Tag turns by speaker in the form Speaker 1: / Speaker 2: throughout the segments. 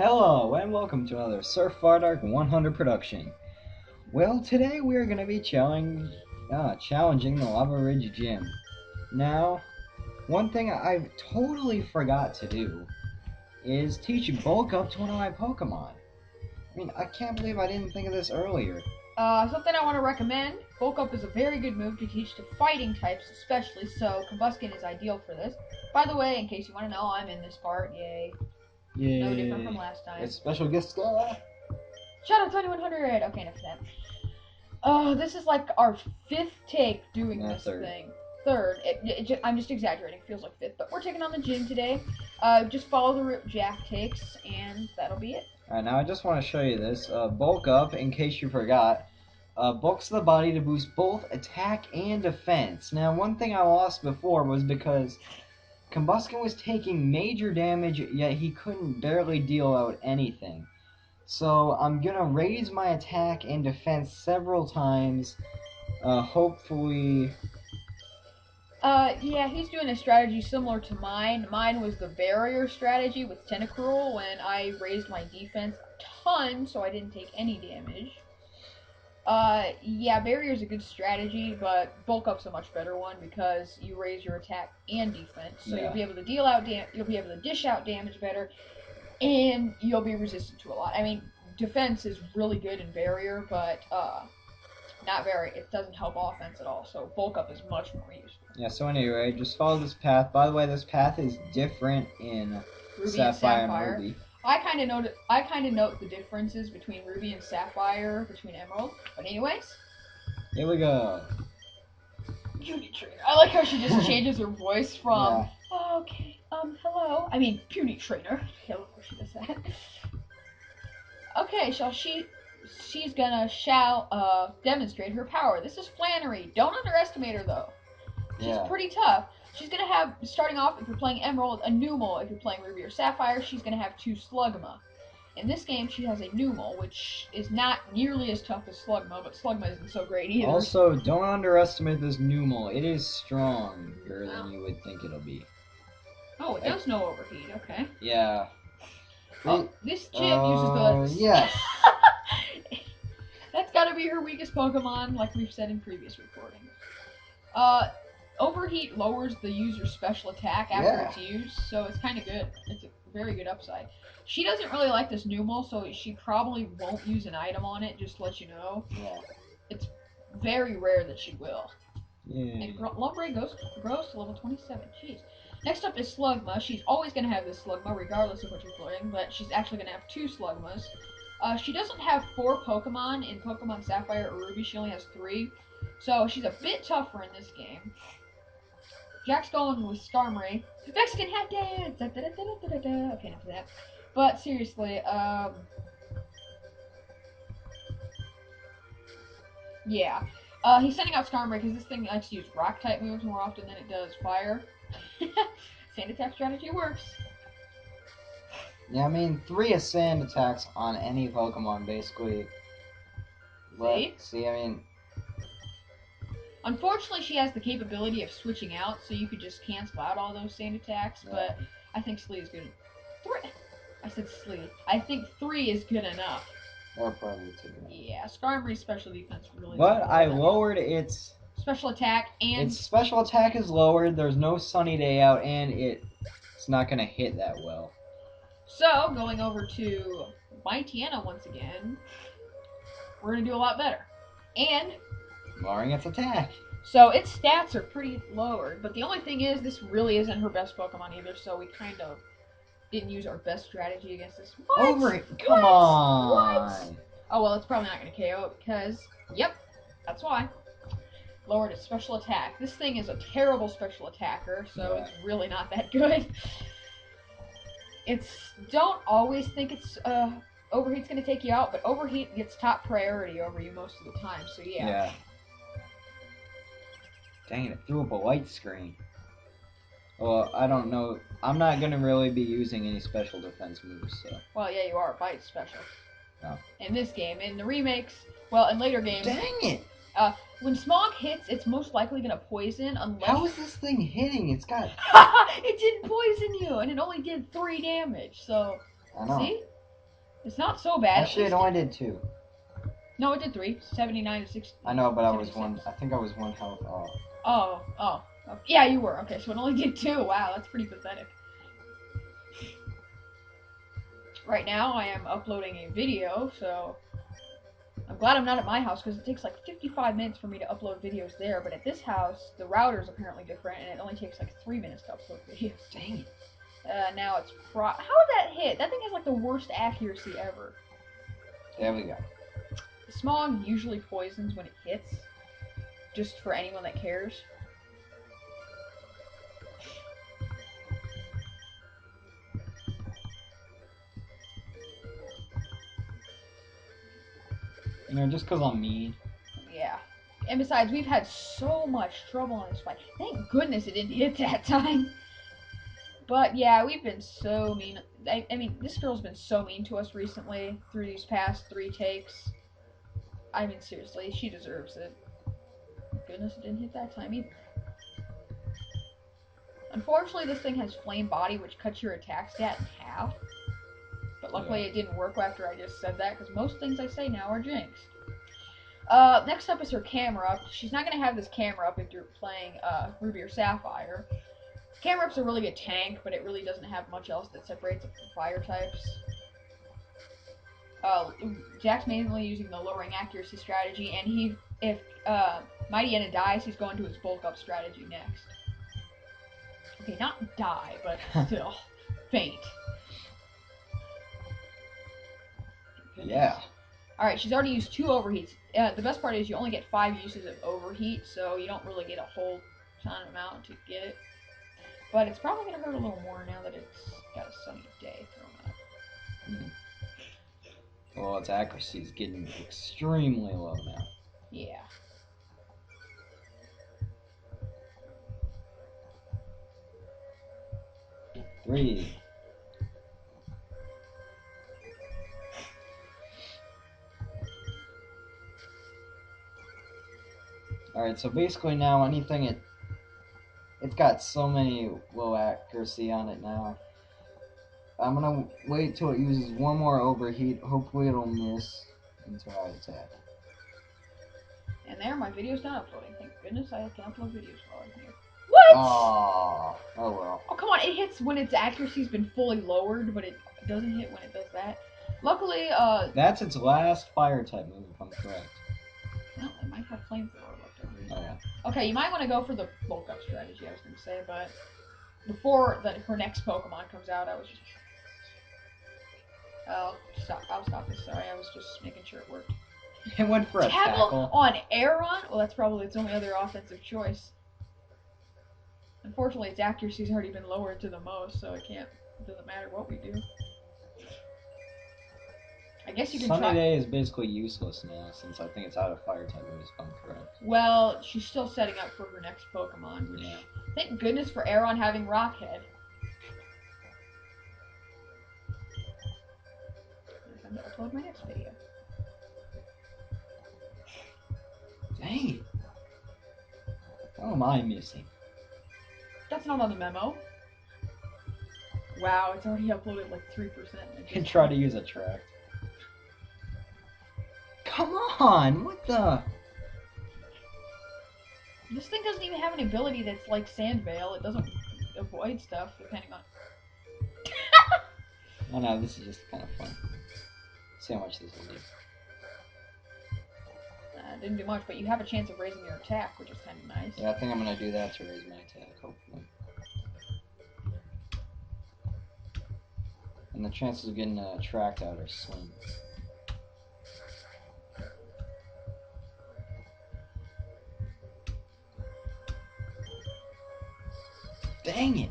Speaker 1: Hello, and welcome to another Surf Far Dark 100 production. Well, today we are going to be challenging the Lava Ridge Gym. Now, one thing I totally forgot to do is teach Bulk Up to one of my Pokemon. I mean, I can't believe I didn't think of this earlier.
Speaker 2: Something I want to recommend. Bulk Up is a very good move to teach to fighting types especially, so Combuskin is ideal for this. By the way, in case you want to know, I'm in this part, yay.
Speaker 1: Yay.
Speaker 2: No different from last time.
Speaker 1: It's special guest star.
Speaker 2: Shout out 2100! Okay, enough of that. This is like our fifth take doing this thing. Third. I'm just exaggerating, it feels like fifth, but we're taking on the gym today. Just follow the route Jack takes, and that'll be it.
Speaker 1: Alright, now I just want to show you this. Bulk Up, in case you forgot, bulks the body to boost both attack and defense. Now, one thing I lost before was because Combuskin was taking major damage, yet he couldn't barely deal out anything. So I'm gonna raise my attack and defense several times, hopefully...
Speaker 2: Yeah, he's doing a strategy similar to mine. Mine was the barrier strategy with Tentacruel when I raised my defense a ton, so I didn't take any damage. Yeah, barrier's a good strategy, but Bulk Up's a much better one because you raise your attack and defense, so you'll be able to you'll be able to dish out damage better, and you'll be resistant to a lot. I mean, defense is really good in barrier, but it doesn't help offense at all, so Bulk Up is much more useful.
Speaker 1: Yeah, so anyway, just follow this path. By the way, this path is different in
Speaker 2: Ruby
Speaker 1: Sapphire and Ruby.
Speaker 2: I kind of note the differences between Ruby and Sapphire, between Emerald. But anyways,
Speaker 1: here we go.
Speaker 2: Puny Trainer. I like how she just changes her voice from okay, hello. I mean, Puny Trainer. I love how she does that. Okay, so she's gonna demonstrate her power. This is Flannery. Don't underestimate her though. She's pretty tough. She's going to have, starting off, if you're playing Emerald, a Numel. If you're playing Ruby or Sapphire, she's going to have 2 Slugma. In this game, she has a Numel, which is not nearly as tough as Slugma, but Slugma isn't so great either.
Speaker 1: Also, don't underestimate this Numel. It is stronger than you would think it'll be.
Speaker 2: Oh, it does know Overheat, okay.
Speaker 1: Yeah.
Speaker 2: Oh, this gym uses the...
Speaker 1: Yes.
Speaker 2: That's got to be her weakest Pokemon, like we've said in previous recordings. Overheat lowers the user's special attack after it's used, so it's kind of good. It's a very good upside. She doesn't really like this Numel, so she probably won't use an item on it, just to let you know.
Speaker 1: Yeah.
Speaker 2: It's very rare that she will.
Speaker 1: Yeah.
Speaker 2: And Lumberry grows to level 27. Jeez. Next up is Slugma. She's always going to have this Slugma, regardless of what you're playing, but she's actually going to have 2 Slugmas. She doesn't have 4 Pokemon. In Pokemon Sapphire or Ruby, she only has 3. So she's a bit tougher in this game. Jack's going with Skarmory. Mexican hat dance! Da, da, da, da, da, da, da. Okay, enough of that. But seriously, yeah. He's sending out Skarmory because this thing likes to use rock-type moves more often than it does fire. Sand attack strategy works.
Speaker 1: Yeah, I mean, 3 sand attacks on any Pokemon, basically. See, I mean...
Speaker 2: Unfortunately, she has the capability of switching out, so you could just cancel out all those sand attacks, but I think Slee is good. I said Slee. I think 3 is good enough.
Speaker 1: Or probably 2.
Speaker 2: Yeah, Skarmory's special defense really.
Speaker 1: But I lowered its...
Speaker 2: special attack, and...
Speaker 1: Its special attack is lowered, there's no sunny day out, and it's not going to hit that well.
Speaker 2: So, going over to Mightyena once again, we're going to do a lot better. And...
Speaker 1: lowering its attack.
Speaker 2: So its stats are pretty lowered, but the only thing is, this really isn't her best Pokemon either, so we kind of didn't use our best strategy against this.
Speaker 1: Come on!
Speaker 2: What? Oh, well, it's probably not going to KO it because, yep, that's why. Lowered its special attack. This thing is a terrible special attacker, so it's really not that good. Don't always think it's, Overheat's going to take you out, but Overheat gets top priority over you most of the time, so yeah.
Speaker 1: Dang it, threw up a light screen. Well, I don't know. I'm not going to really be using any special defense moves, so...
Speaker 2: Well, yeah, you are. Bite special.
Speaker 1: Oh.
Speaker 2: In this game. In the remakes, well, in later games...
Speaker 1: Dang it!
Speaker 2: When Smog hits, it's most likely going to poison unless...
Speaker 1: How is this thing hitting? It's got...
Speaker 2: It didn't poison you, and it only did 3 damage, so...
Speaker 1: I know.
Speaker 2: See? It's not so bad.
Speaker 1: Actually, it only did 2.
Speaker 2: No, it did 3. 79 to 60.
Speaker 1: I know, but I was
Speaker 2: 76.
Speaker 1: one. I think I was 1 health off.
Speaker 2: Oh. Yeah, you were. Okay, so it only did 2. Wow, that's pretty pathetic. Right now, I am uploading a video, so I'm glad I'm not at my house because it takes like 55 minutes for me to upload videos there. But at this house, the router's apparently different, and it only takes like 3 minutes to upload videos.
Speaker 1: Dang it.
Speaker 2: Now it's how did that hit? That thing has like the worst accuracy ever.
Speaker 1: There we go.
Speaker 2: The smog usually poisons when it hits, just for anyone that cares.
Speaker 1: You know, just because I'm mean.
Speaker 2: Yeah. And besides, we've had so much trouble on this fight. Thank goodness it didn't hit that time. But yeah, we've been so mean. I mean, this girl's been so mean to us recently through these past 3 takes. I mean, seriously, she deserves it. Thank goodness it didn't hit that time either. Unfortunately, this thing has flame body, which cuts your attack stat in half. But luckily, it didn't work after I just said that, because most things I say now are jinxed. Next up is her camera up. She's not going to have this camera up if you're playing Ruby or Sapphire. Camera up's a really good tank, but it really doesn't have much else that separates it from fire types. Jack's mainly using the lowering accuracy strategy, and if Mighty Enna dies, he's going to his bulk up strategy next. Okay, not die, but still faint.
Speaker 1: Yeah.
Speaker 2: Alright, she's already used 2 overheats. The best part is you only get 5 uses of overheat, so you don't really get a whole ton amount to get it. But it's probably going to hurt a little more now that it's got a sunny day thrown up.
Speaker 1: Well, its accuracy is getting extremely low now.
Speaker 2: Yeah.
Speaker 1: Three. Alright, so basically now anything it's got so many low accuracy on it now. I'm gonna wait till it uses 1 more overheat. Hopefully it'll miss until I attack.
Speaker 2: And there, my video's not uploading. Thank goodness I can upload videos while I'm here. What?
Speaker 1: Oh well.
Speaker 2: Oh, come on. It hits when its accuracy's been fully lowered, but it doesn't hit when it does that. Luckily,
Speaker 1: That's its last fire type move, if I'm correct.
Speaker 2: well, it might have flamethrower left over.
Speaker 1: Oh, yeah.
Speaker 2: Okay, you might want to go for the bulk up strategy, I was going to say, but before her next Pokemon comes out, I was just... I'll stop this, sorry, I was just making sure it worked.
Speaker 1: It went for a tackle.
Speaker 2: On Aeron? Well, that's probably its only other offensive choice. Unfortunately, its accuracy's already been lowered to the most, so it doesn't matter what we do. I guess you can
Speaker 1: Sunny Day is basically useless now, since I think it's out of fire type moves, if I'm correct.
Speaker 2: Well, she's still setting up for her next Pokemon, which, thank goodness for Aeron having Rockhead. I'm going to upload my next video.
Speaker 1: Dang it. How am I missing?
Speaker 2: That's not on the memo. Wow, it's already uploaded like 3%.
Speaker 1: You can try to use a track. Come on! What the?
Speaker 2: This thing doesn't even have an ability that's like Sand Veil. It doesn't avoid stuff depending on...
Speaker 1: Oh no, this is just kind of fun. See how much this will do.
Speaker 2: Didn't do much, but you have a chance of raising your attack, which is kind of nice.
Speaker 1: Yeah, I think I'm going to do that to raise my attack, hopefully. And the chances of getting tracked out are slim. Dang it!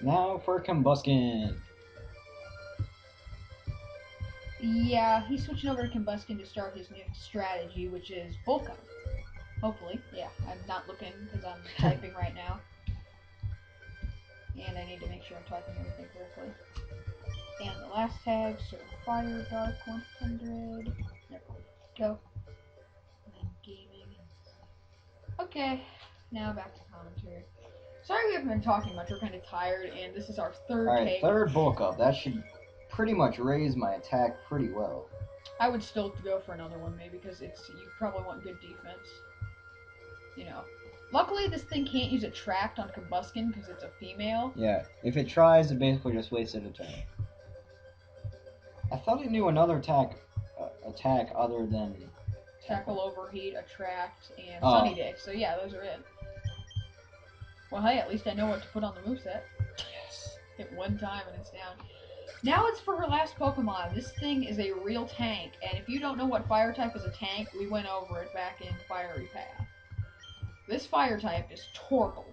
Speaker 1: Now for Combuskin.
Speaker 2: Yeah, he's switching over to Combustion to start his new strategy, which is bulk up. Hopefully. Yeah, I'm not looking because I'm typing right now. And I need to make sure I'm typing everything correctly. And the last tag, so Fire Dark 100. There we go. And then gaming. Okay, now back to commentary. Sorry we haven't been talking much, we're kind of tired, and this is our third
Speaker 1: Alright,
Speaker 2: take.
Speaker 1: third bulk up. That should pretty much raise my attack pretty well.
Speaker 2: I would still go for another one, maybe, because you probably want good defense. You know. Luckily, this thing can't use Attract on Combustion because it's a female.
Speaker 1: Yeah, if it tries, it basically just wasted a turn. I thought it knew another attack other than...
Speaker 2: Tackle, Overheat, Attract, and Sunny Day. So yeah, those are it. Well, hey, at least I know what to put on the moveset.
Speaker 1: Yes.
Speaker 2: Hit one time and it's down. Now it's for her last Pokemon. This thing is a real tank, and if you don't know what fire type is a tank, we went over it back in Fiery Path. This fire type is Torkoal.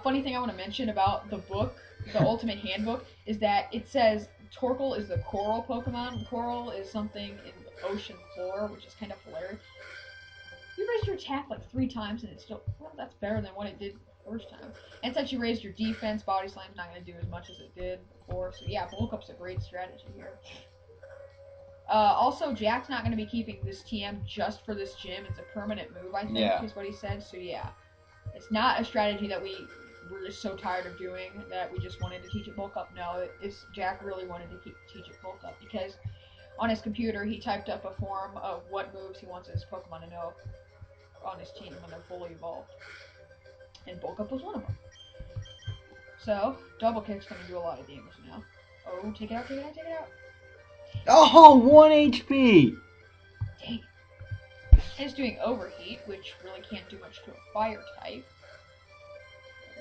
Speaker 2: Funny thing I want to mention about the book, the Ultimate Handbook, is that it says Torkoal is the coral Pokemon. Coral is something in the ocean floor, which is kind of hilarious. You raised your attack like 3 times and it's still, well, that's better than what it did the first time. And since you raised your defense, Body Slam's not going to do as much as it did before. So yeah, Bulk Up's a great strategy here. Also, Jack's not going to be keeping this TM just for this gym. It's a permanent move, I think, is what he said. So yeah, it's not a strategy that we were just so tired of doing that we just wanted to teach it Bulk Up. No, Jack really wanted to teach it Bulk Up because on his computer he typed up a form of what moves he wants his Pokemon to know on his team when they're fully evolved. And Bulk Up was one of them. So, Double Kick's going to do a lot of damage now. Oh, take it out, take it out, take it out.
Speaker 1: Oh, 1 HP!
Speaker 2: Dang. It's doing Overheat, which really can't do much to a fire type.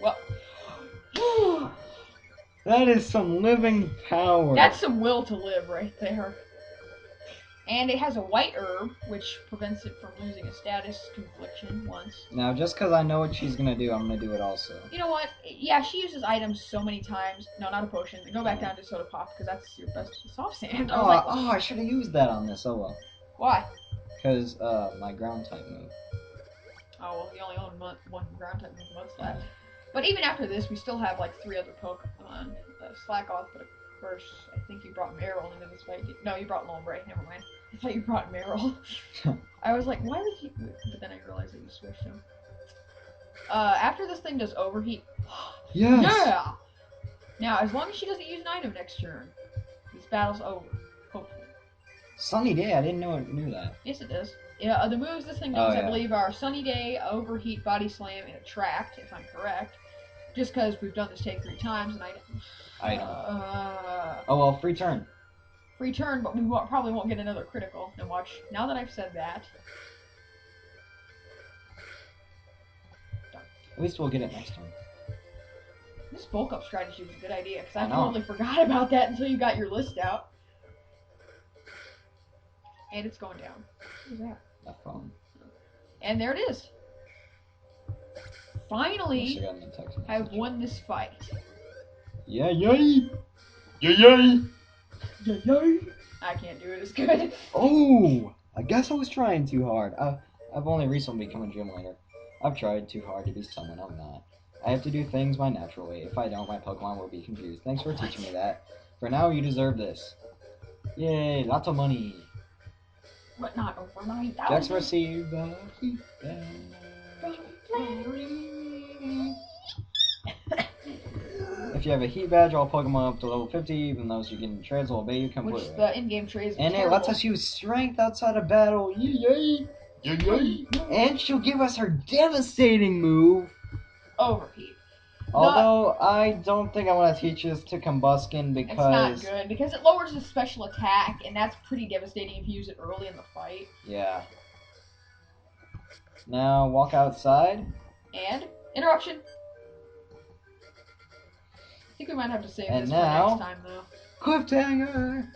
Speaker 2: Well,
Speaker 1: that is some living power.
Speaker 2: That's some will to live right there. And it has a white herb, which prevents it from losing a status confliction once.
Speaker 1: Now, just because I know what she's going to do, I'm going to do it also.
Speaker 2: You know what? Yeah, she uses items so many times. No, not a potion. Go back down to Soda Pop, because that's your best soft sand.
Speaker 1: I should have used that on this. Oh, well.
Speaker 2: Why?
Speaker 1: Because, my ground type move.
Speaker 2: Oh, well, you only own one ground type move months left. But even after this, we still have, like, 3 other Pokemon. Slack off, but of course, I think you brought Meryl into this fight. No, you brought Lombre. Never mind. I thought you brought Meryl. I was like, why would you... But then I realized that you switched him. After this thing does Overheat...
Speaker 1: Yes!
Speaker 2: Yeah! Now, as long as she doesn't use an item next turn, this battle's over. Hopefully.
Speaker 1: Sunny Day, I didn't know it knew that.
Speaker 2: Yes, it does. Yeah, the moves this thing does, I believe, are Sunny Day, Overheat, Body Slam, and Attract, if I'm correct. Just because we've done this take 3 times, and
Speaker 1: Item. Oh, well, free turn.
Speaker 2: Free turn, but we probably won't get another critical. Now watch, now that I've said that...
Speaker 1: At least we'll get it next time.
Speaker 2: This bulk up strategy was a good idea, because I totally forgot about that until you got your list out. And it's going down. What is that?
Speaker 1: That phone.
Speaker 2: And there it is. Finally, I've won this fight.
Speaker 1: Yeah, yay! Yeah, yay!
Speaker 2: Yeah, yay! I can't do it as good.
Speaker 1: Oh! I guess I was trying too hard. I've only recently become a gym leader. I've tried too hard to be someone I'm not. I have to do things my natural way. If I don't, my Pokemon will be confused. Thanks for teaching me that. For now, you deserve this. Yay, lots of money.
Speaker 2: But not overnight.
Speaker 1: Jack's received the heat badge. If you have a heat badge, all Pokemon up to level 50, even those you can trades will obey you completely.
Speaker 2: Which the in-game trades
Speaker 1: and it lets us use strength outside of battle. Yay! Yay! Yay! And she'll give us her devastating move.
Speaker 2: Overheat.
Speaker 1: Although, I don't think I want to teach this to Combustion because...
Speaker 2: It's not good, because it lowers his special attack, and that's pretty devastating if you use it early in the fight.
Speaker 1: Yeah. Now, walk outside.
Speaker 2: And, interruption. I think we might have to save this for
Speaker 1: now,
Speaker 2: next time, though.
Speaker 1: Cliffhanger!